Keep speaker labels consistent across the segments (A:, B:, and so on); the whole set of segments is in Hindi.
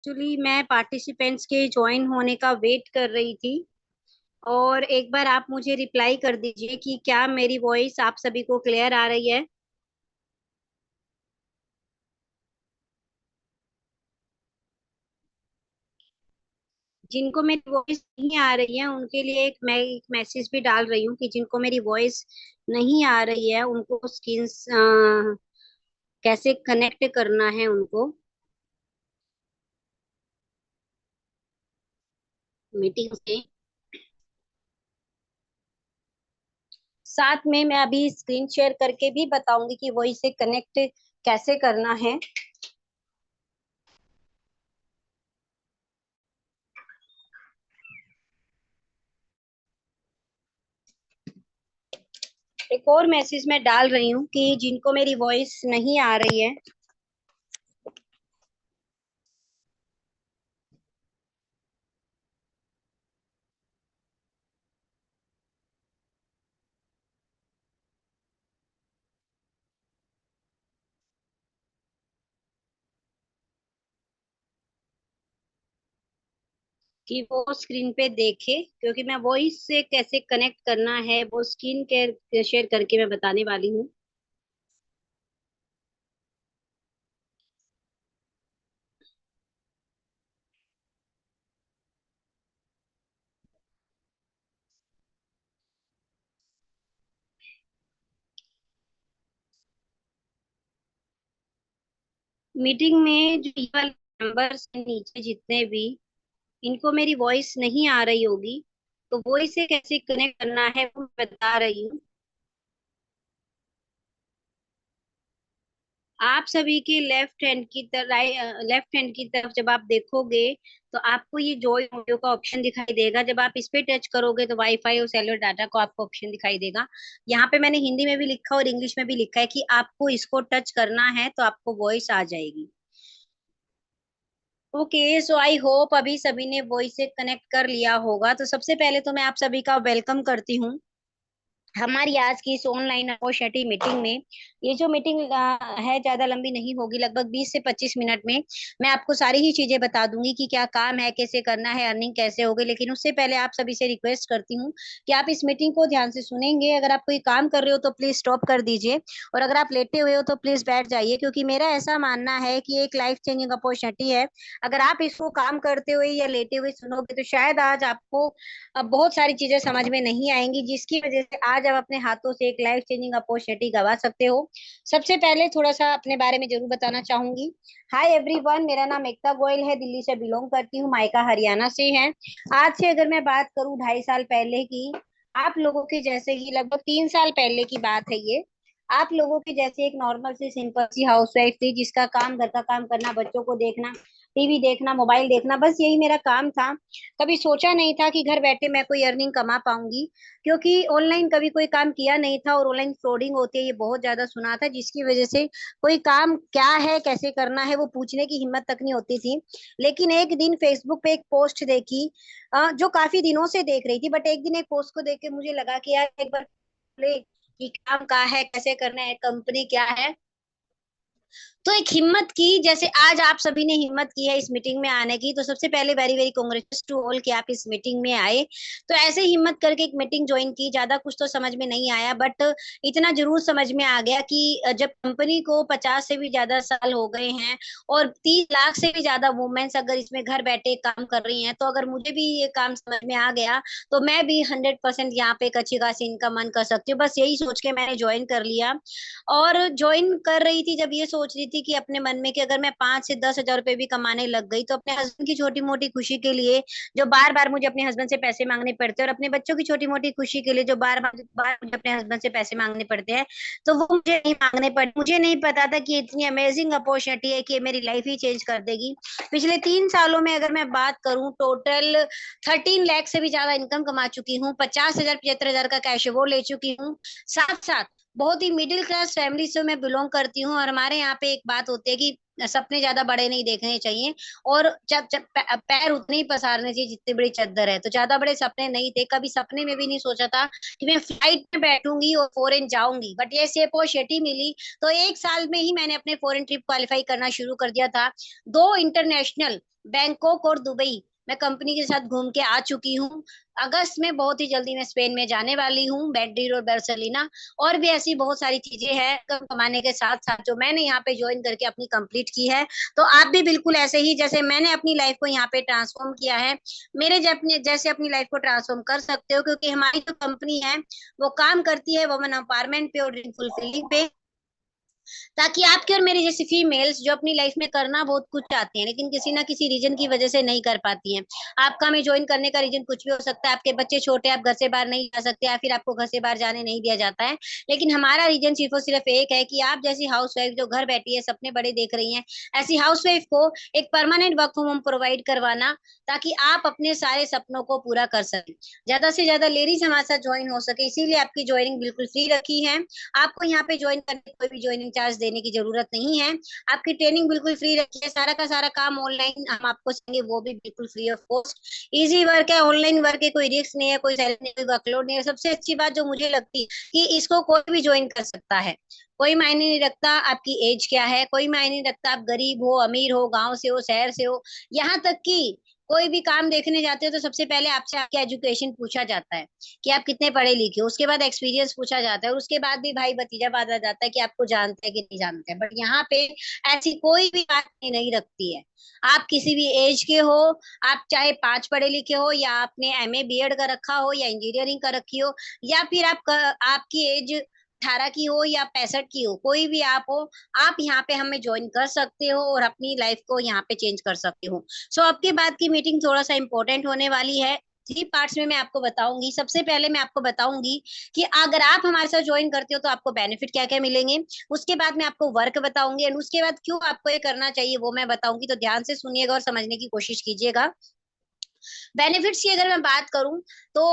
A: एक्चुअली मैं पार्टिसिपेंट्स के ज्वाइन होने का वेट कर रही थी। और एक बार आप मुझे रिप्लाई कर दीजिए कि क्या मेरी वॉइस आप सभी को क्लियर आ रही है। जिनको मेरी वॉइस नहीं आ रही है उनके लिए मैं एक मैसेज भी डाल रही हूँ कि जिनको मेरी वॉइस नहीं आ रही है उनको स्किन्स कैसे कनेक्ट करना है उनको मीटिंग से। साथ में मैं अभी स्क्रीन शेयर करके भी बताऊंगी कि वॉइस से कनेक्ट कैसे करना है। एक और मैसेज मैं डाल रही हूँ कि जिनको मेरी वॉइस नहीं आ रही है कि वो स्क्रीन पे देखे, क्योंकि मैं वॉइस से कैसे कनेक्ट करना है वो स्क्रीन के शेयर करके मैं बताने वाली हूँ। मीटिंग में जो ये वाले मेंबर्स हैं नीचे जितने भी, इनको मेरी वॉइस नहीं आ रही होगी, तो वॉइस से कैसे कनेक्ट करना है वो मैं बता रही हूँ। आप सभी के लेफ्ट हैंड की तरफ जब आप देखोगे तो आपको ये जॉइन ऑडियो का ऑप्शन दिखाई देगा। जब आप इस पे टच करोगे तो वाईफाई और सेलुलर डाटा को आपको ऑप्शन दिखाई देगा। यहाँ पे मैंने हिंदी में भी लिखा और इंग्लिश में भी लिखा है कि आपको इसको टच करना है तो आपको वॉइस आ जाएगी। ओके, सो आई होप अभी सभी ने वॉइस से कनेक्ट कर लिया होगा। तो सबसे पहले तो मैं आप सभी का वेलकम करती हूँ हमारी आज की इस ऑनलाइन अपॉर्चुनिटी मीटिंग में। ये जो मीटिंग है ज्यादा लंबी नहीं होगी, लगभग 20 से 25 मिनट में मैं आपको सारी ही चीजें बता दूंगी कि क्या काम है, कैसे करना है, अर्निंग कैसे होगी। लेकिन उससे पहले आप सभी से रिक्वेस्ट करती हूँ कि आप इस मीटिंग को ध्यान से सुनेंगे। अगर आप कोई काम कर रहे हो तो प्लीज स्टॉप कर दीजिए, और अगर आप लेटे हुए हो तो प्लीज बैठ जाइए, क्योंकि मेरा ऐसा मानना है कि एक लाइफ चेंजिंग अपॉर्चुनिटी है। अगर आप इसको काम करते हुए या लेटे हुए सुनोगे तो शायद आज आपको अब बहुत सारी चीजें समझ में नहीं आएंगी, जिसकी वजह से आज आप अपने हाथों से एक लाइफ चेंजिंग अपॉर्चुनिटी गवा सकते हो। सबसे पहले थोड़ा सा अपने बारे में जरूर बताना चाहूंगी। हाय एवरीवन, मेरा नाम एकता गोयल है, दिल्ली से बिलोंग करती हूँ, मायका हरियाणा से है। आज से अगर मैं बात करूँ 2.5 साल पहले की, आप लोगों के जैसे ही लगभग 3 साल पहले की बात है ये। आप लोगों के जैसे एक नॉर्मल सी सिंपल सी हाउसवाइफ थी, जिसका काम घर का काम करना, बच्चों को देखना, टीवी देखना, मोबाइल देखना, बस यही मेरा काम था। कभी सोचा नहीं था कि घर बैठे मैं कोई अर्निंग कमा पाऊंगी, क्योंकि ऑनलाइन कभी कोई काम किया नहीं था और ऑनलाइन फ्रॉडिंग होती है ये बहुत ज्यादा सुना था, जिसकी वजह से कोई काम क्या है, कैसे करना है, वो पूछने की हिम्मत तक नहीं होती थी। लेकिन एक दिन फेसबुक पे एक पोस्ट देखी, जो काफी दिनों से देख रही थी, बट एक दिन एक पोस्ट को देख के मुझे लगा कि यार एक बार कि काम क्या है, कैसे करना है, कंपनी क्या है। तो एक हिम्मत की, जैसे आज आप सभी ने हिम्मत की है इस मीटिंग में आने की, तो सबसे पहले very very congratulation to all कि आप इस मीटिंग में आए। तो ऐसे हिम्मत करके एक मीटिंग ज्वाइन की। ज्यादा कुछ तो समझ में नहीं आया, बट इतना जरूर समझ में आ गया कि जब कंपनी को 50 से भी ज्यादा साल हो गए हैं और 30 लाख से भी ज्यादा वुमेन्स अगर इसमें घर बैठे काम कर रही हैं, तो अगर मुझे भी ये काम समझ में आ गया तो मैं भी 100% यहाँ पे एक अच्छी खासी इनकम अर्न कर सकती हूँ। बस यही सोच के मैंने ज्वाइन कर लिया। और ज्वाइन कर रही थी जब ये सोच रही थी कि अपने मन में कि अगर मैं 5 से 10 हजार रुपए भी कमाने लग गई तो अपने हस्बैंड की छोटी मोटी खुशी के लिए, जो बार बार मुझे अपने हस्बैंड से पैसे मांगने पड़ते हैं, और अपने बच्चों की छोटी मोटी खुशी के लिए जो बार बार बार मुझे अपने हस्बैंड से पैसे मांगने पड़ते हैं, तो वो मुझे नहीं मांगने पड़े। मुझे नहीं पता था कि इतनी अमेजिंग अपॉर्चुनिटी है कि ये मेरी लाइफ ही चेंज कर देगी। पिछले 3 सालों में अगर मैं बात करूं, टोटल 13 लाख से भी ज्यादा इनकम कमा चुकी हूँ, 50 हजार 75 हजार का कैश वो ले चुकी हूँ। साथ साथ बहुत ही मिडिल क्लास फैमिली से मैं बिलोंग करती हूँ, और हमारे यहाँ पे एक बात होती है कि सपने ज्यादा बड़े नहीं देखने चाहिए, और पैर उतने ही पसारने चाहिए जितनी बड़ी चद्दर है। तो ज्यादा बड़े सपने नहीं थे, कभी सपने में भी नहीं सोचा था कि मैं फ्लाइट में बैठूंगी और फॉरेन जाऊंगी, बट ये से अपॉर्चुनिटी मिली। तो 1 साल में ही मैंने अपने फॉरेन ट्रिप क्वालिफाई करना शुरू कर दिया था। 2 इंटरनेशनल बैंकॉक और दुबई मैं कंपनी के साथ घूम के आ चुकी हूँ। अगस्त में बहुत ही जल्दी मैं स्पेन में जाने वाली हूँ, मैड्रिड और बार्सिलोना। और भी ऐसी बहुत सारी चीजें हैं कम कमाने के साथ साथ जो मैंने यहाँ पे ज्वाइन करके अपनी कंप्लीट की है। तो आप भी बिल्कुल ऐसे ही जैसे मैंने अपनी लाइफ को यहाँ पे ट्रांसफॉर्म किया है, मेरे जैसे अपनी लाइफ को ट्रांसफॉर्म कर सकते हो, क्योंकि हमारी जो कंपनी है वो काम करती है वुमेन एम्पावरमेंट पे और ड्रीम फुलफिलिंग पे, ताकि आपके और मेरी जैसी फीमेल्स जो अपनी लाइफ में करना बहुत कुछ चाहती हैं लेकिन किसी ना किसी रीजन की वजह से नहीं कर पाती हैं। आपका हमें ज्वाइन करने का रीजन कुछ भी हो सकता है, आपके बच्चे छोटे, आप घर से बाहर नहीं जा सकते या फिर आपको घर से बाहर जाने नहीं दिया जाता है। लेकिन हमारा रीजन सिर्फ और सिर्फ एक है कि आप जैसी हाउस वाइफ जो घर बैठी है सपने बड़े देख रही है, ऐसी हाउस वाइफ को एक permanent work from home provide करवाना, ताकि आप अपने सारे सपनों को पूरा कर सकें, ज्यादा से ज्यादा लेडीज हमारे साथ ज्वाइन हो सके। इसीलिए आपकी ज्वाइनिंग बिल्कुल फ्री रखी है। आपको यहाँ पे ज्वाइन करने कोई भी ज्वाइनिंग चार्ज देने की जरूरत नहीं है। आपकी ट्रेनिंग बिल्कुल फ्री रखी है, सारा का सारा काम ऑनलाइन हम आपको सिखाएंगे, वो भी बिल्कुल free of cost. Easy work है, ऑनलाइन वर्क है, कोई रिस्क नहीं है, कोई सैलरी नहीं, कोई वर्कलोड नहीं है। सबसे अच्छी बात जो मुझे लगती है कि इसको कोई भी ज्वाइन कर सकता है। कोई मायने नहीं रखता आपकी एज क्या है, कोई मायने नहीं रखता आप गरीब हो, अमीर हो, गांव से हो, शहर से हो। यहाँ तक कि कोई भी काम देखने जाते हो तो सबसे पहले आपसे आपकी एजुकेशन पूछा जाता है कि आप कितने पढ़े लिखे हो, उसके बाद एक्सपीरियंस पूछा जाता है और उसके बाद भी भाई भतीजा बांधा जाता है कि आपको जानते हैं कि नहीं जानते हैं। बट यहाँ पे ऐसी कोई भी बात नहीं रखती है। आप किसी भी एज के हो, आप चाहे 5 पढ़े लिखे हो या आपने एमए बीएड कर रखा हो या इंजीनियरिंग कर रखी हो, या फिर आपकी एज 18 की हो या 65 की हो, कोई भी आप हो, आप यहाँ पे हमें ज्वाइन कर सकते हो और अपनी लाइफ को यहाँ पे चेंज कर सकते हो। सो अब के बाद की मीटिंग थोड़ा सा इम्पोर्टेंट होने वाली है। 3 पार्ट्स में मैं आपको बताऊंगी। सबसे पहले मैं आपको बताऊंगी कि अगर आप हमारे साथ ज्वाइन करते हो तो आपको बेनिफिट क्या क्या मिलेंगे। उसके बाद मैं आपको वर्क बताऊंगी एंड उसके बाद क्यों आपको ये करना चाहिए वो मैं बताऊंगी। तो ध्यान से सुनिएगा और समझने की कोशिश कीजिएगा। बेनिफिट्स की अगर मैं बात करूं तो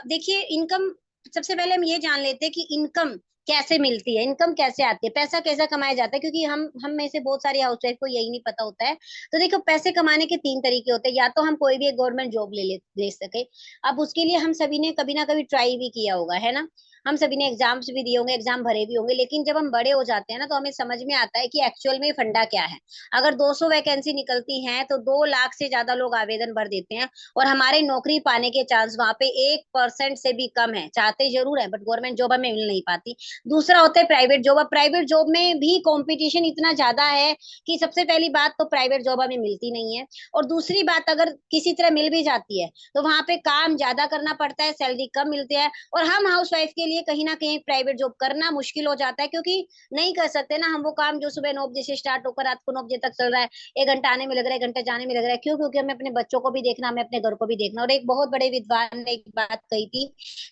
A: देखिए, इनकम, सबसे पहले हम ये जान लेते हैं कि इनकम कैसे मिलती है, इनकम कैसे आती है, पैसा कैसा कमाया जाता है, क्योंकि हम में से बहुत सारी हाउसवाइफ को यही नहीं पता होता है। तो देखो, पैसे कमाने के 3 तरीके होते हैं। या तो हम कोई भी एक गवर्नमेंट जॉब ले सके। अब उसके लिए हम सभी ने कभी ना कभी ट्राई भी किया होगा, है ना। हम सभी ने एग्जाम्स भी दिए होंगे, एग्जाम भरे भी होंगे, लेकिन जब हम बड़े हो जाते हैं ना तो हमें समझ में आता है कि एक्चुअल में फंडा क्या है। अगर 200 वैकेंसी निकलती हैं तो 2 लाख से ज्यादा लोग आवेदन भर देते हैं और हमारे नौकरी पाने के चांस वहां पे 1% से भी कम है। चाहते जरूर है बट गवर्नमेंट जॉब हमें मिल नहीं पाती। दूसरा होता है प्राइवेट जॉब। अब प्राइवेट जॉब में भी कंपटीशन इतना ज्यादा है कि सबसे पहली बात तो प्राइवेट जॉब हमें मिलती नहीं है, और दूसरी बात अगर किसी तरह मिल भी जाती है तो वहां पे काम ज्यादा करना पड़ता है, सैलरी कम मिलती है, और हम हाउस वाइफ के लिए कहीं ना कहीं प्राइवेट जॉब करना मुश्किल हो जाता है, क्योंकि नहीं कर सकते ना हम वो काम जो सुबह 9 बजे से स्टार्ट होकर रात को 9 बजे तक चल रहा है। 1 घंटा आने में लग रहा है, 1 घंटा जाने में लग रहा है। क्यों? क्योंकि हमें अपने बच्चों को भी देखना, हमें अपने घर को भी देखना। और एक बहुत बड़े विद्वान ने एक बात कही थी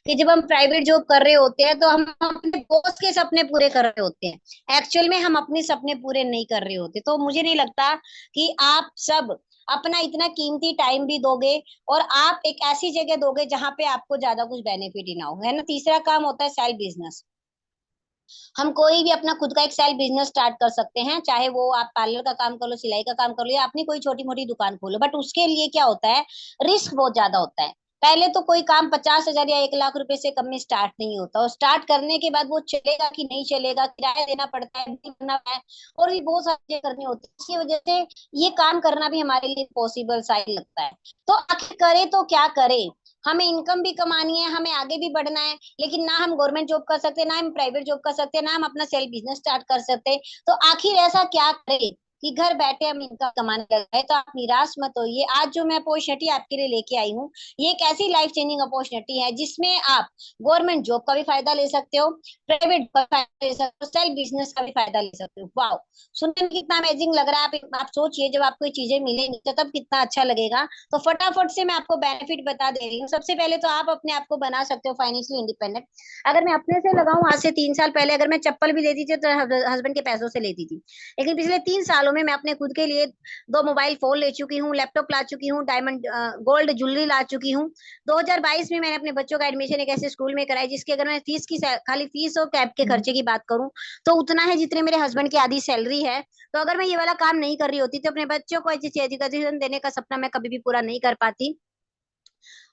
A: कि जब हम प्राइवेट जॉब कर रहे होते हैं तो हम अपने बॉस के सपने पूरे कर रहे होते हैं, एक्चुअल में हम अपने सपने पूरे नहीं कर रहे होते। तो मुझे नहीं लगता कि आप सब अपना इतना कीमती टाइम भी दोगे और आप एक ऐसी जगह दोगे जहां पे आपको ज्यादा कुछ बेनिफिट ही ना हो, है ना। तीसरा काम होता है सेल्फ बिजनेस। हम कोई भी अपना खुद का एक सेल्फ बिजनेस स्टार्ट कर सकते हैं, चाहे वो आप पार्लर का काम कर लो, सिलाई का काम कर लो, या अपनी कोई छोटी मोटी दुकान खोलो। बट उसके लिए क्या होता है, रिस्क बहुत ज्यादा होता है। पहले तो कोई काम 50,000 या 1 लाख रुपए से कम में स्टार्ट नहीं होता, और स्टार्ट करने के बाद वो चलेगा कि नहीं चलेगा, किराया देना पड़ता है, बिल भरना है, और भी बहुत सारी चीजें करनी होती है। इसकी वजह से ये काम करना भी हमारे लिए पॉसिबल सा ही लगता है। तो आखिर करे तो क्या करे, हमें इनकम भी कमानी है, हमें आगे भी बढ़ना है, लेकिन ना हम गवर्नमेंट जॉब कर सकते, ना हम प्राइवेट जॉब कर सकते, ना हम अपना सेल्फ बिजनेस स्टार्ट कर सकते। तो आखिर ऐसा क्या करें कि घर बैठे हम इनकम कमाने लग गए। तो आप निराश मत होइए, आज जो मैं अपॉर्चुनिटी आपके लिए लेके आई हूँ ये एक ऐसी लाइफ चेंजिंग अपॉर्चुनिटी है जिसमें आप गवर्नमेंट जॉब का भी फायदा ले सकते हो, प्राइवेट का फायदा ले सकते हो, सेल्फ बिजनेस का भी फायदा ले सकते हो। वाह, सुनने में कितना अमेजिंग लग रहा है। आप सोचिए जब आपको ये चीजें मिलेंगी तो तब कितना अच्छा लगेगा। तो फटाफट से मैं आपको बेनिफिट बता दे रही हूँ। सबसे पहले तो आप अपने आप को बना सकते हो फाइनेंशियली इंडिपेंडेंट। अगर मैं अपने से लगाऊं, आज से 3 साल पहले अगर मैं चप्पल भी लेती थी तो हस्बैंड के पैसों से लेती थी, लेकिन पिछले 3 सालों में मैं अपने खुद के लिए 2 मोबाइल फोन ले चुकी हूँ, लैपटॉप ला चुकी हूँ, डायमंड गोल्ड ज्वेलरी ला चुकी हूँ। 2022 में मैंने अपने बच्चों का एडमिशन एक ऐसे स्कूल में कराई जिसकी अगर मैं फीस की खाली फीस और कैब के खर्चे की बात करूं तो उतना है जितने मेरे हस्बैंड की आधी सैलरी है। तो अगर मैं ये वाला काम नहीं कर रही होती तो अपने बच्चों को अच्छी एजुकेशन देने का सपना मैं कभी भी पूरा नहीं कर पाती।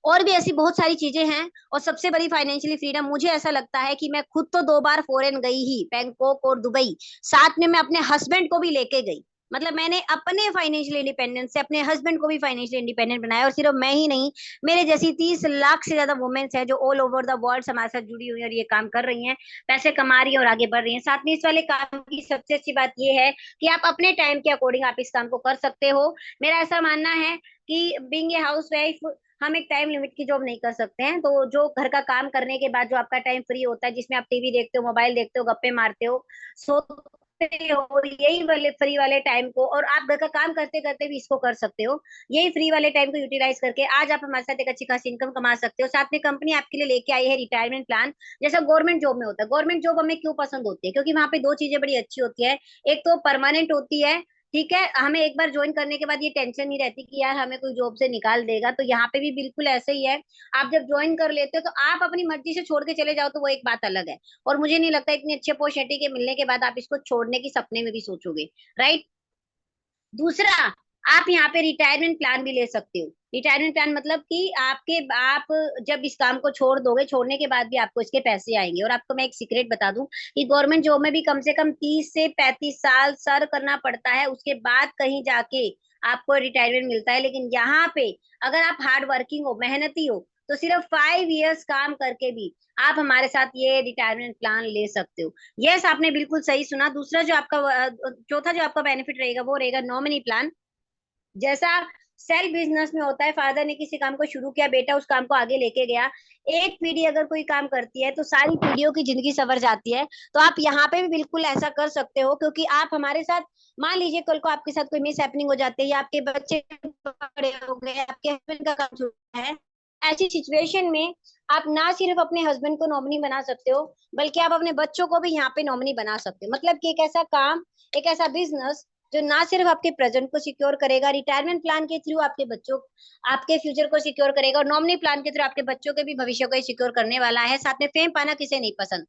A: और भी ऐसी बहुत सारी चीजें हैं। और सबसे बड़ी फाइनेंशियली फ्रीडम मुझे ऐसा लगता है कि मैं खुद तो 2 बार फॉरेन गई ही, बैंकॉक और दुबई, साथ में मैं अपने हस्बैंड को भी लेके गई। मतलब मैंने अपने फाइनेंशियल इंडिपेंडेंस से अपने हस्बैंड को भी फाइनेंशियल इंडिपेंडेंट बनाया, और सिर्फ मैं ही नहीं, मेरे जैसी 30 लाख से ज्यादा वुमेन्स है जो ऑल ओवर द वर्ल्ड हमारे साथ जुड़ी हुई है और ये काम कर रही हैं, पैसे कमा रही है और आगे बढ़ रही है। साथ में इस वाले काम की सबसे अच्छी बात ये है कि आप अपने टाइम के अकॉर्डिंग आप इस काम को कर सकते हो। मेरा ऐसा मानना है कि बीइंग ए हाउस वाइफ हम एक टाइम लिमिट की जॉब नहीं कर सकते हैं। तो जो घर का काम करने के बाद जो आपका टाइम फ्री होता है, जिसमें आप टीवी देखते हो, मोबाइल देखते हो, गप्पे मारते हो, सोते हो, यही वाले फ्री वाले टाइम को, और आप घर का काम करते करते भी इसको कर सकते हो। यही फ्री वाले टाइम को यूटिलाइज करके आज आप हमारे साथ एक अच्छी खासी इनकम कमा सकते हो। साथ में कंपनी आपके लिए लेके आई है रिटायरमेंट प्लान, जैसा गवर्नमेंट जॉब में होता है। गवर्नमेंट जॉब हमें क्यों पसंद होती है? क्योंकि वहां पे दो चीजें बड़ी अच्छी होती है। एक तो परमानेंट होती है, ठीक है, हमें एक बार ज्वाइन करने के बाद ये टेंशन नहीं रहती कि यार हमें कोई जॉब से निकाल देगा। तो यहाँ पे भी बिल्कुल ऐसे ही है। आप जब ज्वाइन कर लेते हो तो आप अपनी मर्जी से छोड़ के चले जाओ तो वो एक बात अलग है, और मुझे नहीं लगता इतनी अच्छी अपॉर्चुनिटी के मिलने के बाद आप इसको छोड़ने की सपने में भी सोचोगे, राइट। दूसरा, आप यहाँ पे रिटायरमेंट प्लान भी ले सकते हो। रिटायरमेंट प्लान मतलब कि आप जब इस काम को छोड़ दोगे, छोड़ने के बाद भी आपको इसके पैसे आएंगे। और आपको मैं एक सीक्रेट बता दूं कि गवर्नमेंट जॉब में भी कम से कम 30 से 35 साल सर्व करना पड़ता है, उसके बाद कहीं जाके आपको रिटायरमेंट मिलता है। लेकिन यहाँ पे अगर आप हार्ड वर्किंग हो, मेहनती हो, तो सिर्फ 5 इयर्स काम करके भी आप हमारे साथ ये रिटायरमेंट प्लान ले सकते हो। यस, आपने बिल्कुल सही सुना। दूसरा जो आपका चौथा जो आपका बेनिफिट रहेगा वो रहेगा नॉमिनी प्लान। जैसा सेल्फ बिजनेस में होता है, फादर ने किसी काम को शुरू किया, बेटा उस काम को आगे लेके गया। एक पीढ़ी अगर कोई काम करती है तो सारी पीढ़ियों की जिंदगी संवर जाती है। तो आप यहाँ पे भी बिल्कुल ऐसा कर सकते हो, क्योंकि आप हमारे साथ, मान लीजिए कल को आपके साथ कोई मिस हैपनिंग हो जाती है, या आपके बच्चे बड़े हो गए, आपके हस्बैंड का काम छूटा है, ऐसी सिचुएशन में आप ना सिर्फ अपने हस्बैंड को नॉमिनी बना सकते हो, बल्कि आप अपने बच्चों को भी यहाँ पे नॉमिनी बना सकते हो। मतलब कि एक ऐसा काम, एक ऐसा बिजनेस जो ना सिर्फ आपके प्रेजेंट को सिक्योर करेगा, रिटायरमेंट प्लान के थ्रू आपके बच्चों, आपके फ्यूचर को सिक्योर करेगा, और नॉमिनी प्लान के थ्रू आपके बच्चों के भी भविष्य को सिक्योर करने वाला है। साथ में फेम पाना किसे नहीं पसंद?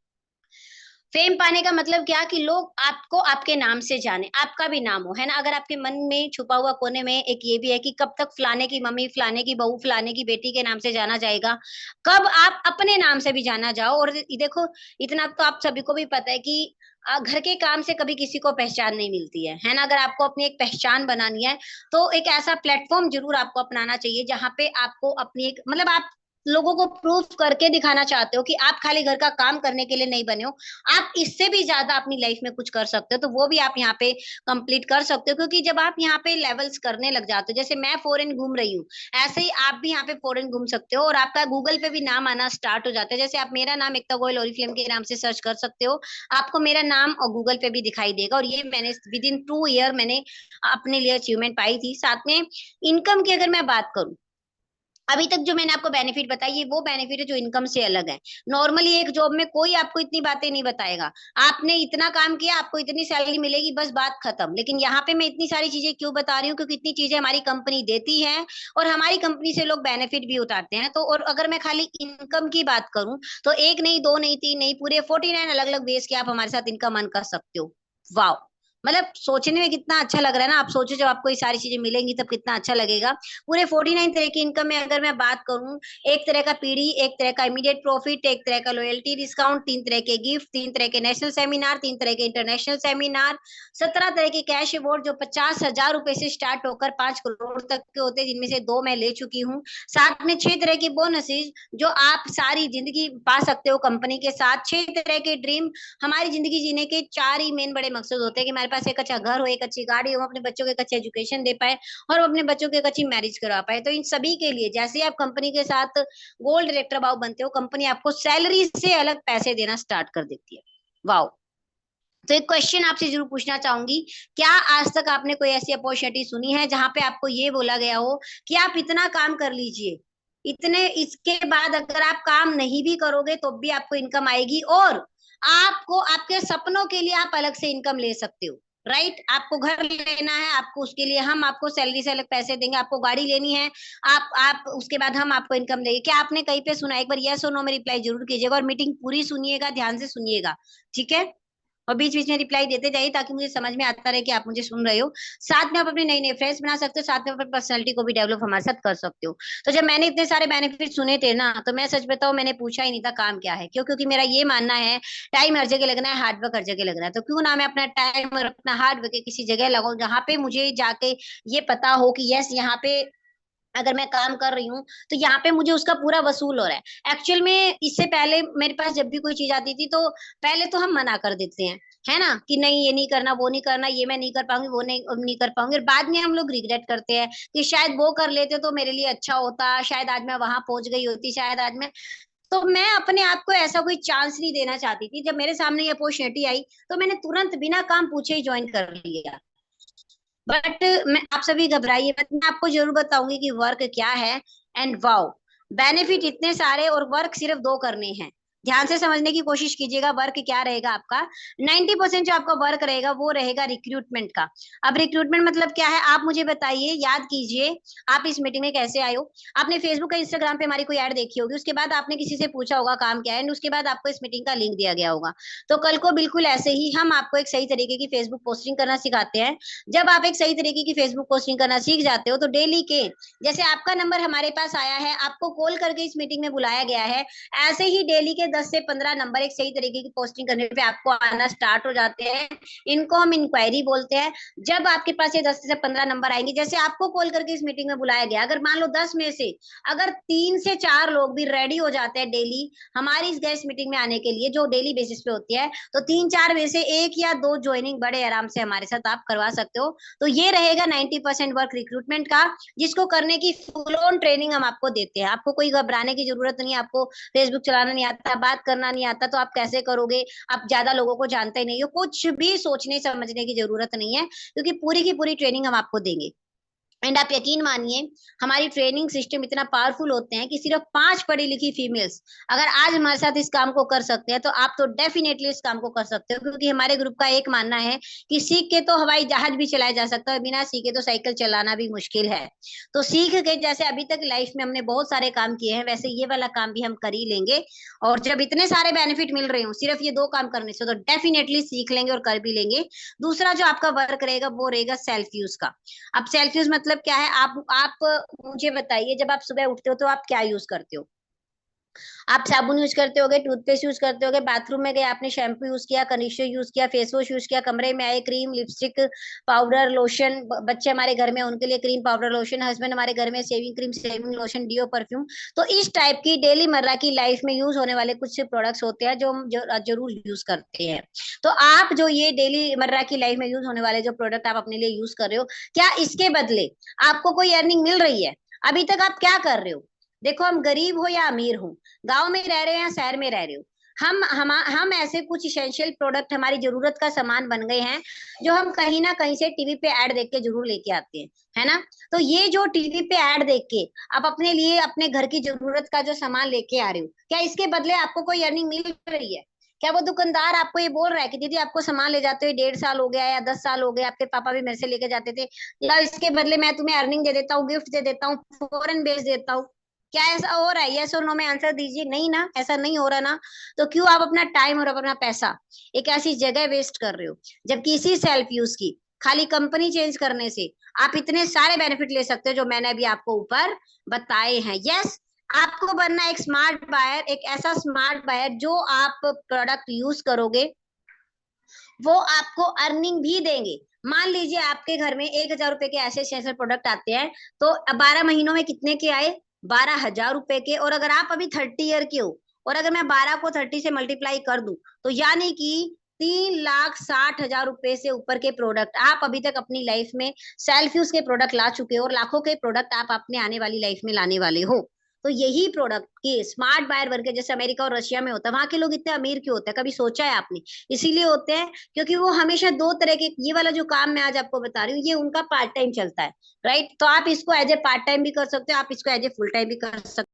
A: फेम पाने का मतलब क्या कि लोग आपको आपके नाम से जाने, आपका भी नाम हो, है ना। अगर आपके मन में छुपा हुआ कोने में एक ये भी है कि कब तक फलाने की मम्मी, फलाने की बहू, फलाने की बेटी के नाम से जाना जाएगा, कब आप अपने नाम से भी जाना जाओ। और देखो, इतना तो आप सभी को भी पता है कि घर के काम से कभी किसी को पहचान नहीं मिलती है ना। अगर आपको अपनी एक पहचान बनानी है तो एक ऐसा प्लेटफॉर्म जरूर आपको अपनाना चाहिए जहां पे आपको अपनी एक, मतलब आप लोगों को प्रूफ करके दिखाना चाहते हो कि आप खाली घर का काम करने के लिए नहीं बने हो, आप इससे भी ज्यादा अपनी लाइफ में कुछ कर सकते हो। तो वो भी आप यहाँ पे कंप्लीट कर सकते हो, क्योंकि जब आप यहाँ पे लेवल्स करने लग जाते हो, जैसे मैं फॉरेन घूम रही हूँ, ऐसे ही आप भी यहाँ पे फॉरेन घूम सकते हो, और आपका गूगल पे भी नाम आना स्टार्ट हो जाता है। जैसे आप मेरा नाम एकता गोयल ओरिफ्लेम के नाम से सर्च कर सकते हो, आपको मेरा नाम और गूगल पे भी दिखाई देगा। और ये मैंने विद इन 2 ईयर मैंने अपने लिए अचीवमेंट पाई थी। साथ में इनकम की अगर मैं बात करूँ, अभी तक जो मैंने आपको बेनिफिट बताई, ये वो बेनिफिट है जो इनकम से अलग है। नॉर्मली एक जॉब में कोई आपको इतनी बातें नहीं बताएगा, आपने इतना काम किया आपको इतनी सैलरी मिलेगी, बस बात खत्म। लेकिन यहाँ पे मैं इतनी सारी चीजें क्यों बता रही हूँ? क्योंकि इतनी चीजें हमारी कंपनी देती है, और हमारी कंपनी से लोग बेनिफिट भी उतारते हैं। तो और अगर मैं खाली इनकम की बात करूं, तो एक नहीं, दो नहीं, तीन नहीं, पूरे 49 अलग अलग वेज के आप हमारे साथ इनकम अर्न कर सकते हो। वाह, मतलब सोचने में कितना अच्छा लग रहा है ना। आप सोचो जब आपको ये सारी चीजें मिलेंगी तब कितना अच्छा लगेगा। पूरे 49 तरह की इनकम में अगर मैं बात करूं, एक तरह का पीडी, एक तरह का इमीडिएट प्रॉफिट, एक तरह का लॉयल्टी डिस्काउंट, 3 तरह के गिफ्ट, 3 तरह के नेशनल सेमिनार, 3 तरह के इंटरनेशनल सेमिनार, 17 तरह के कैश अवार्ड जो 50,000 रुपए से स्टार्ट होकर 5 करोड़ तक के होते हैं, जिनमें से 2 मैं ले चुकी हूँ। साथ में 6 तरह के बोनसेस जो आप सारी जिंदगी पा सकते हो कंपनी के साथ। 6 तरह के ड्रीम, हमारी जिंदगी जीने के 4 ही मेन बड़े मकसद होते हैं कि हमारे पास एक अच्छा घर हो, एक अच्छी गाड़ी हो, अपने बच्चों को एक अच्छी एजुकेशन दे पाए, और अपने बच्चों को एक अच्छी मैरिज करवा पाए। तो इन सभी के लिए जैसे आप कंपनी के साथ गोल्ड डायरेक्टर भाव बनते हो, कंपनी आपको सैलरी से अलग पैसे देना स्टार्ट कर देती है। वाह। तो एक क्वेश्चन आपसे जरूर पूछना चाहूंगी, क्या आज तक आपने कोई ऐसी अपॉर्चुनिटी सुनी है जहां पे आपको ये बोला गया हो कि आप इतना काम कर लीजिए, इतने, इसके बाद अगर आप काम नहीं भी करोगे तो भी आपको इनकम आएगी, और आपको आपके सपनों के लिए आप अलग से इनकम ले सकते हो, राइट। आपको घर लेना है, आपको उसके लिए हम आपको सैलरी से अलग पैसे देंगे। आपको गाड़ी लेनी है, आप उसके बाद हम आपको इनकम देंगे। क्या आपने कहीं पे सुना? एक बार यस और नो में रिप्लाई जरूर कीजिएगा, और मीटिंग पूरी सुनिएगा, ध्यान से सुनिएगा, ठीक है। और बीच बीच में रिप्लाई देते जाइए ताकि मुझे समझ में आता रहे कि आप मुझे सुन रहे हो। साथ में आप अपने नए नए फ्रेंड्स बना सकते हो, साथ में अपनी पर्सनैलिटी को भी डेवलप हमारे साथ कर सकते हो। तो जब मैंने इतने सारे बेनिफिट सुने थे ना, तो मैं सच बताऊं मैंने पूछा ही नहीं था काम क्या है, क्यों? क्योंकि मेरा ये मानना है टाइम हर जगह लगना है, हार्डवर्क हर जगह लगना है। तो क्यों ना मैं अपना टाइम और अपना हार्डवर्क किसी जगह लगाऊं जहां पे मुझे जाके ये पता हो कि यस यहाँ पे अगर मैं काम कर रही हूँ तो यहाँ पे मुझे उसका पूरा वसूल हो रहा है। एक्चुअल में इससे पहले मेरे पास जब भी कोई चीज आती थी तो पहले तो हम मना कर देते हैं, है ना, कि नहीं ये नहीं करना, वो नहीं करना, ये मैं नहीं कर पाऊंगी, वो नहीं कर पाऊंगी। और बाद में हम लोग रिग्रेट करते हैं कि शायद वो कर लेते तो मेरे लिए अच्छा होता, शायद आज मैं वहां पहुंच गई होती, शायद आज मैं। तो मैं अपने आप को ऐसा कोई चांस नहीं देना चाहती थी। जब मेरे सामने ये अपॉर्चुनिटी आई तो मैंने तुरंत बिना काम पूछे ही ज्वाइन कर लिया। बट मैं आप सभी घबराइए मत, मैं आपको जरूर बताऊंगी कि वर्क क्या है। एंड वाओ, बेनिफिट इतने सारे और वर्क सिर्फ दो करने हैं। ध्यान से समझने की कोशिश कीजिएगा वर्क क्या रहेगा आपका। 90% जो आपका वर्क रहेगा वो रहेगा रिक्रूटमेंट का। अब रिक्रूटमेंट मतलब क्या है आप मुझे बताइए, याद कीजिए आप इस मीटिंग में कैसे आए हो। आपने फेसबुक या इंस्टाग्राम पे हमारी कोई ऐड देखी होगी, उसके बाद आपने किसी से पूछा होगा काम क्या है, एंड उसके बाद आपको इस मीटिंग का लिंक दिया गया होगा। तो कल को बिल्कुल ऐसे ही हम आपको एक सही तरीके की फेसबुक पोस्टिंग करना सिखाते हैं। जब आप एक सही तरीके की फेसबुक पोस्टिंग करना सीख जाते हो तो डेली के, जैसे आपका नंबर हमारे पास आया है, आपको कॉल करके इस मीटिंग में बुलाया गया है, ऐसे ही डेली के 10 से 15 नंबर एक सही तरीके की पोस्टिंग करने पे आपको आना स्टार्ट हो जाते हैं। इनको हम इंक्वायरी बोलते हैं। जब आपके पास ये 10 से 15 नंबर आएंगे, जैसे आपको कॉल करके इस मीटिंग में बुलाया गया, अगर मान लो 10 में से अगर 3 से 4 लोग भी रेडी हो जाते हैं डेली हमारी इस गेस्ट मीटिंग में आने के लिए, जो डेली बेसिस पे होती है, तो 3 4 में से एक या दो ज्वाइनिंग बड़े आराम से हमारे साथ आप करवा सकते हो। तो ये रहेगा 90% वर्क रिक्रूटमेंट का, जिसको करने की फुल ऑन ट्रेनिंग हम आपको देते हैं। आपको कोई घबराने की जरूरत नहीं है। आपको फेसबुक चलाना नहीं आता, बात करना नहीं आता, तो आप कैसे करोगे? आप ज्यादा लोगों को जानते ही नहीं हो, कुछ भी सोचने समझने की जरूरत नहीं है, क्योंकि पूरी की पूरी ट्रेनिंग हम आपको देंगे। एंड आप यकीन मानिए हमारी ट्रेनिंग सिस्टम इतना पावरफुल होते हैं कि सिर्फ 5 पढ़ी लिखी फीमेल्स अगर आज हमारे साथ इस काम को कर सकते हैं तो आप तो डेफिनेटली इस काम को कर सकते हो। क्योंकि हमारे ग्रुप का एक मानना है कि सीख के तो हवाई जहाज भी चलाया जा सकता है, बिना सीखे तो साइकिल चलाना भी मुश्किल है। तो सीख के जैसे अभी तक लाइफ में हमने बहुत सारे काम किए हैं, वैसे ये वाला काम भी हम कर ही लेंगे। और जब इतने सारे बेनिफिट मिल रहे हो सिर्फ ये 2 काम करने से, तो डेफिनेटली सीख लेंगे और कर भी लेंगे। दूसरा जो आपका वर्क रहेगा वो रहेगा सेल्फ यूज का। अब सेल्फ यूज मतलब क्या है? आप मुझे बताइए, जब आप सुबह उठते हो तो आप क्या यूज करते हो? आप साबुन यूज करते होगे, टूथपेस्ट यूज करते होगे, बाथरूम में गए आपने शैम्पू यूज किया, कंडीशनर यूज किया, फेस वॉश यूज किया, कमरे में आए क्रीम लिपस्टिक पाउडर लोशन, बच्चे हमारे घर में उनके लिए क्रीम पाउडर लोशन, हस्बैंड हमारे घर में shaving cream shaving lotion deo perfume. तो इस टाइप की डेली मर्रा की लाइफ में यूज होने वाले कुछ प्रोडक्ट्स होते हैं जो हम जरूर यूज करते हैं। तो आप जो ये डेली मर्रा की लाइफ में यूज होने वाले जो प्रोडक्ट आप अपने लिए यूज कर रहे हो, क्या इसके बदले आपको कोई अर्निंग मिल रही है? अभी तक आप क्या कर रहे हो? देखो, हम गरीब हो या अमीर हो, गांव में रह रहे हो या शहर में रह रहे हो, हम ऐसे कुछ इसेंशियल प्रोडक्ट हमारी जरूरत का सामान बन गए हैं जो हम कहीं ना कहीं से टीवी पे ऐड देख के जरूर लेके आते हैं, है ना। तो ये जो टीवी पे ऐड देख के आप अपने लिए अपने घर की जरूरत का जो सामान लेके आ रहे हो, क्या इसके बदले आपको कोई अर्निंग मिल रही है? क्या वो दुकानदार आपको ये बोल रहा है कि दीदी आपको सामान ले जाते हुए 1.5 साल हो गया या 10 साल हो गया, आपके पापा भी मेरे से लेके जाते थे, या इसके बदले मैं तुम्हें अर्निंग दे देता हूँ, गिफ्ट दे देता हूँ, फॉरेन भेज देता हूँ? क्या ऐसा हो रहा है? यस और नो में आंसर दीजिए। नहीं ना, ऐसा नहीं हो रहा ना। तो क्यों आप अपना टाइम और अपना पैसा एक ऐसी जगह वेस्ट कर रहे हो, जबकि इसी सेल्फ यूज की खाली कंपनी चेंज करने से आप इतने सारे बेनिफिट ले सकते हो जो मैंने अभी आपको ऊपर बताए हैं। यस, आपको बनना एक स्मार्ट बायर, एक ऐसा स्मार्ट बायर जो आप प्रोडक्ट यूज करोगे वो आपको अर्निंग भी देंगे। मान लीजिए आपके घर में 1,000 रुपए के ऐसे ऐसे प्रोडक्ट आते हैं, तो 12 महीनों में कितने के आए? 12,000 रुपए के। और अगर आप अभी 30 ईयर के हो और अगर मैं 12 को 30 से मल्टीप्लाई कर दूं तो यानी कि 3,60,000 रुपए से ऊपर के प्रोडक्ट आप अभी तक अपनी लाइफ में सेल्फ यूज के प्रोडक्ट ला चुके हो, और लाखों के प्रोडक्ट आप अपने आने वाली लाइफ में लाने वाले हो। तो यही प्रोडक्ट के स्मार्ट बायर वर्ग जैसे अमेरिका और रशिया में होता है, वहां के लोग इतने अमीर क्यों होते हैं? कभी सोचा है आपने? इसीलिए होते हैं क्योंकि वो हमेशा 2 तरह के, ये वाला जो काम मैं आज आपको बता रही हूँ ये उनका पार्ट टाइम चलता है, राइट। तो आप इसको एज ए पार्ट टाइम भी कर सकते हो, आप इसको एज ए फुल टाइम भी कर सकते हो।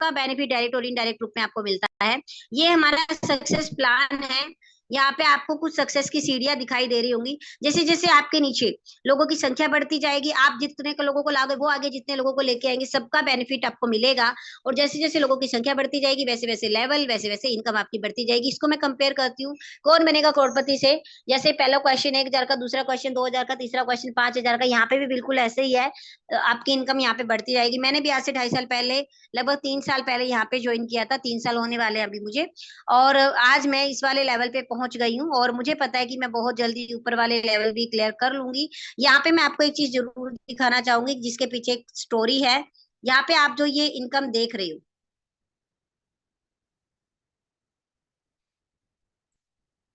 A: का बेनिफिट डायरेक्ट और इनडायरेक्ट रूप में आपको मिलता है। ये हमारा सक्सेस प्लान है। यहाँ पे आपको कुछ सक्सेस की सीढ़ियां दिखाई दे रही होंगी। जैसे जैसे आपके नीचे लोगों की संख्या बढ़ती जाएगी, आप जितने को लोगों को लाओगे वो आगे जितने लोगों को लेके आएंगे, सबका बेनिफिट आपको मिलेगा। और जैसे जैसे लोगों की संख्या बढ़ती जाएगी वैसे वैसे लेवल, वैसे वैसे इनकम आपकी बढ़ती जाएगी। इसको मैं कंपेयर करती हूँ कौन बनेगा करोड़पति से। जैसे पहला क्वेश्चन 1,000 का, दूसरा क्वेश्चन 2,000 का, तीसरा क्वेश्चन 5,000 का। यहाँ पे भी बिल्कुल ऐसे ही है। आपकी इनकम यहाँ पे बढ़ती जाएगी। मैंने भी आज से 2.5 साल पहले, लगभग 3 साल पहले यहाँ पे ज्वाइन किया था, 3 साल होने वाले हैं अभी मुझे। और आज मैं इस वाले लेवल पे पहुंच गई हूँ और मुझे पता है कि मैं बहुत जल्दी ऊपर वाले लेवल भी क्लियर कर लूंगी। यहाँ पे मैं आपको एक चीज जरूर दिखाना चाहूंगी जिसके पीछे एक स्टोरी है। यहाँ पे आप जो ये इनकम देख रहे हो,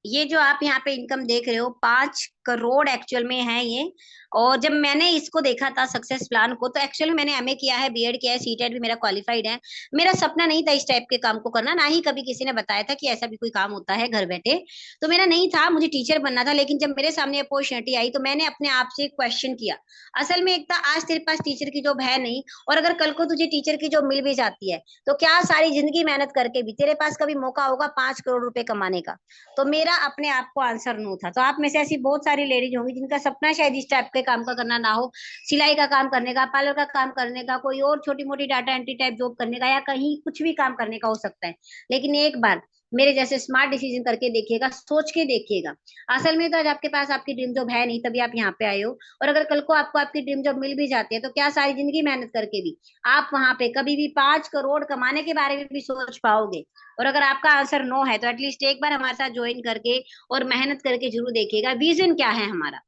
A: ये जो आप यहाँ पे इनकम देख रहे हो, 5 करोड़ एक्चुअल में है ये। और जब मैंने इसको देखा था सक्सेस प्लान को, तो एक्चुअली मैंने एमए किया है, बीएड किया है, सीटेट भी मेरा क्वालिफाइड है। मेरा सपना नहीं था इस टाइप के काम को करना, ना ही कभी किसी ने बताया था कि ऐसा भी कोई काम होता है घर बैठे। तो मेरा नहीं था, मुझे टीचर बनना था। लेकिन जब मेरे सामने अपॉर्चुनिटी आई तो मैंने अपने आप से क्वेश्चन किया। असल में एक था, आज तेरे पास टीचर की जॉब है नहीं, और अगर कल को तुझे टीचर की जॉब मिल भी जाती है तो क्या सारी जिंदगी मेहनत करके भी तेरे पास कभी मौका होगा 5 करोड़ रुपए कमाने का? तो मेरा अपने आप को आंसर नो था। तो आप में से ऐसी बहुत सारी लेडीज होंगी जिनका सपना शायद इस टाइप के काम का करना ना हो, सिलाई का काम करने का, पार्लर का काम करने का, कोई और छोटी मोटी डाटा एंट्री टाइप जॉब करने का, या कहीं कुछ भी काम करने का हो सकता है। लेकिन एक बार मेरे जैसे स्मार्ट डिसीजन करके देखिएगा, सोच के देखिएगा। असल में तो आज आपके पास आपकी ड्रीम जॉब है नहीं, तभी आप यहाँ पे आए हो। और अगर कल को आपको आपकी ड्रीम जॉब मिल भी जाती है तो क्या सारी जिंदगी मेहनत करके भी आप वहां पे कभी भी 5 करोड़ कमाने के बारे में भी सोच पाओगे? और अगर आपका आंसर नो है तो एटलीस्ट एक बार हमारे साथ ज्वाइन करके और मेहनत करके जरूर देखिएगा। विजन क्या है हमारा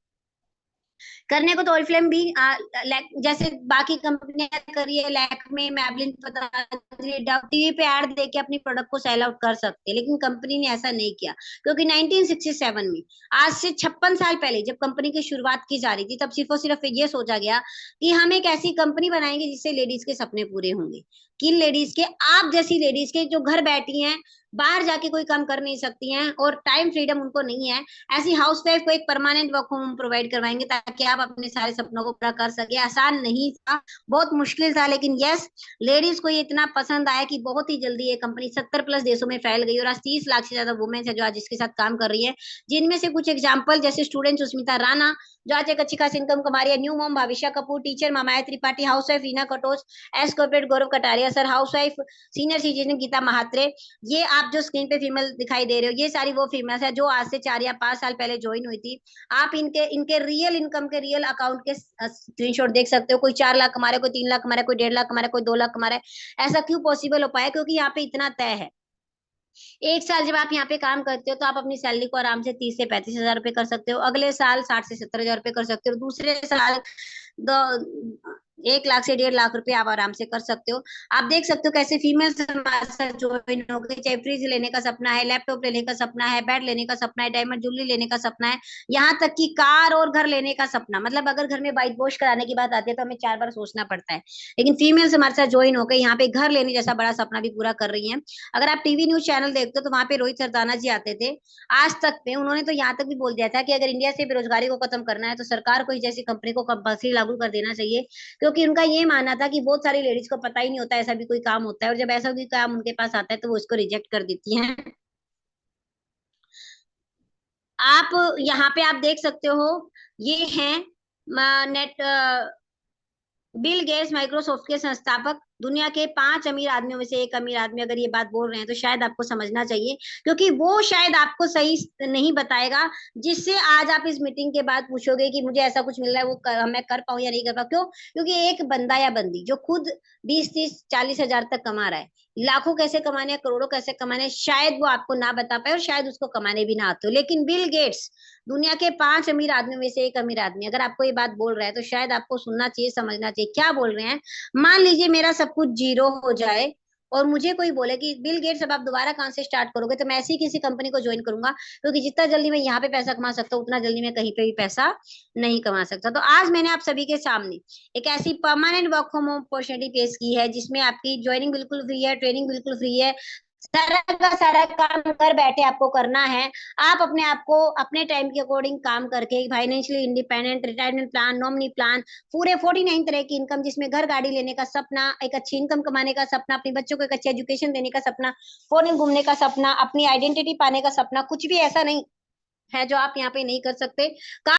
A: करने को? तो ओरिफ्लेम भी जैसे बाकी कंपनियां करी है, Lakme, Maybelline, Patanjali, Dove, TV पे ऐड देके अपनी प्रोडक्ट को सेल आउट कर सकते हैं, लेकिन कंपनी ने ऐसा नहीं किया। क्योंकि 1967 में, आज से 56 साल पहले जब कंपनी की शुरुआत की जा रही थी, तब सिर्फ और सिर्फ ये सोचा गया कि हम एक ऐसी कंपनी बनाएंगे जिससे लेडीज के सपने पूरे होंगे। किन लेडीज के? आप जैसी लेडीज के जो घर बैठी हैं, बाहर जाके कोई काम कर नहीं सकती हैं और टाइम फ्रीडम उनको नहीं है। ऐसी हाउस वाइफ को एक परमानेंट वर्क होम प्रोवाइड करवाएंगे ताकि आप अपने सारे सपनों को पूरा कर सके। आसान नहीं था, बहुत मुश्किल था, लेकिन यस, लेडीज को ये इतना पसंद आया कि बहुत ही जल्दी ये कंपनी 70+ देशों में फैल गई और आज 30 लाख से ज्यादा वुमेन्स है जो आज इसके साथ काम कर रही है। जिनमें से कुछ एग्जाम्पल, जैसे स्टूडेंट सुष्मिता राणा जो आज एक अच्छी खासी इनकम कमा रही है, new mom Bhavisha Kapoor, teacher Mamaya Tripathi, housewife Reena Katoch, ace corporate Gaurav Kataria sir, housewife senior citizen Geeta Mhatre. ये आप जो स्क्रीन पे फीमेल दिखाई दे रहे हो, ये सारी वो फीमेल्स है जो आज से 4 या 5 साल पहले ज्वाइन हुई थी। आप इनके इनके रियल इनकम के, रियल अकाउंट के स्क्रीनशॉट देख सकते हो। कोई 4 लाख कमा रहा है, कोई 3 लाख कमा रहा है, कोई 1.5 लाख कमा रहा है, कोई 2 लाख कमा रहा है। ऐसा क्यों पॉसिबल हो पाया? क्योंकि यहाँ पे इतना तय है। एक साल जब आप यहाँ पे काम करते हो तो आप अपनी सैलरी को आराम से 30 से 35 हजार रुपए कर सकते हो, अगले साल 60 से 70 हजार रुपए कर सकते हो, दूसरे साल दो 1 लाख से 1.5 लाख रुपए आप आराम से कर सकते हो। आप देख सकते हो कैसे फीमेल्स हमारे साथ ज्वाइन हो गई। चाहे फ्रिज लेने का सपना है, लैपटॉप लेने का सपना है, बेड लेने का सपना है, डायमंड ज्वेलरी लेने का सपना है, यहाँ तक कि कार और घर लेने का सपना। मतलब अगर घर में वाइट वॉश कराने की बात आती है तो हमें 4 बार सोचना पड़ता है, लेकिन फीमेल्स हमारे साथ ज्वाइन होकर यहाँ पे घर लेने जैसा बड़ा सपना भी पूरा कर रही है। अगर आप टीवी न्यूज चैनल देखते हो तो वहां पे रोहित सरदाना जी आते थे आज तक पे, उन्होंने तो यहाँ तक भी बोल दिया था कि अगर इंडिया से बेरोजगारी को खत्म करना है तो सरकार को जैसी कंपनी को कंपल्सरी लागू कर देना चाहिए। क्योंकि उनका ये मानना था कि बहुत सारी लेडीज को पता ही नहीं होता ऐसा भी कोई काम होता है, और जब ऐसा कोई काम उनके पास आता है तो वो उसको रिजेक्ट कर देती हैं। आप यहाँ पे आप देख सकते हो, ये है नेट बिल गेट्स, माइक्रोसॉफ्ट के संस्थापक, दुनिया के 5 अमीर आदमियों में से एक अमीर आदमी अगर ये बात बोल रहे हैं तो शायद आपको समझना चाहिए, क्योंकि वो शायद आपको सही नहीं बताएगा जिससे आज आप इस मीटिंग के बाद पूछोगे कि मुझे ऐसा कुछ मिल रहा है, वो मैं कर पाऊं या नहीं कर पाऊं। क्यों? क्योंकि एक बंदा या बंदी जो खुद 20, 30, 40 हजार तक कमा रहा है, लाखों कैसे कमाने हैं, करोड़ों कैसे कमाने हैं, शायद वो आपको ना बता पाए और शायद उसको कमाने भी ना आते हो। लेकिन बिल गेट्स दुनिया के 5 अमीर आदमियों में से एक अमीर आदमी अगर आपको ये बात बोल रहा है तो शायद आपको सुनना चाहिए, समझना चाहिए क्या बोल रहे हैं। मान लीजिए मेरा सब कुछ जीरो हो जाए और मुझे कोई बोले कि बिल गेट्स अब आप दोबारा कहाँ से स्टार्ट करोगे, तो मैं ऐसी किसी कंपनी को ज्वाइन करूंगा, क्योंकि जितना जल्दी मैं यहाँ पे पैसा कमा सकता हूँ उतना जल्दी मैं कहीं पे भी पैसा नहीं कमा सकता। तो आज मैंने आप सभी के सामने एक ऐसी permanent work from home opportunity पेश की है जिसमें आपकी ज्वाइनिंग बिल्कुल फ्री है, ट्रेनिंग बिल्कुल फ्री है, सारा का सारा काम घर बैठे आपको करना है। आप अपने आप को अपने टाइम के अकॉर्डिंग काम करके financially independent, retirement plan, nominee plan, पूरे 49 तरह की इनकम, जिसमें घर गाड़ी लेने का सपना, एक अच्छी इनकम कमाने का सपना, अपने बच्चों को एक अच्छी एजुकेशन देने का सपना, फॉरेन घूमने का सपना, अपनी आइडेंटिटी पाने का सपना, कुछ भी ऐसा नहीं है जो आप यहाँ पे नहीं कर सकते।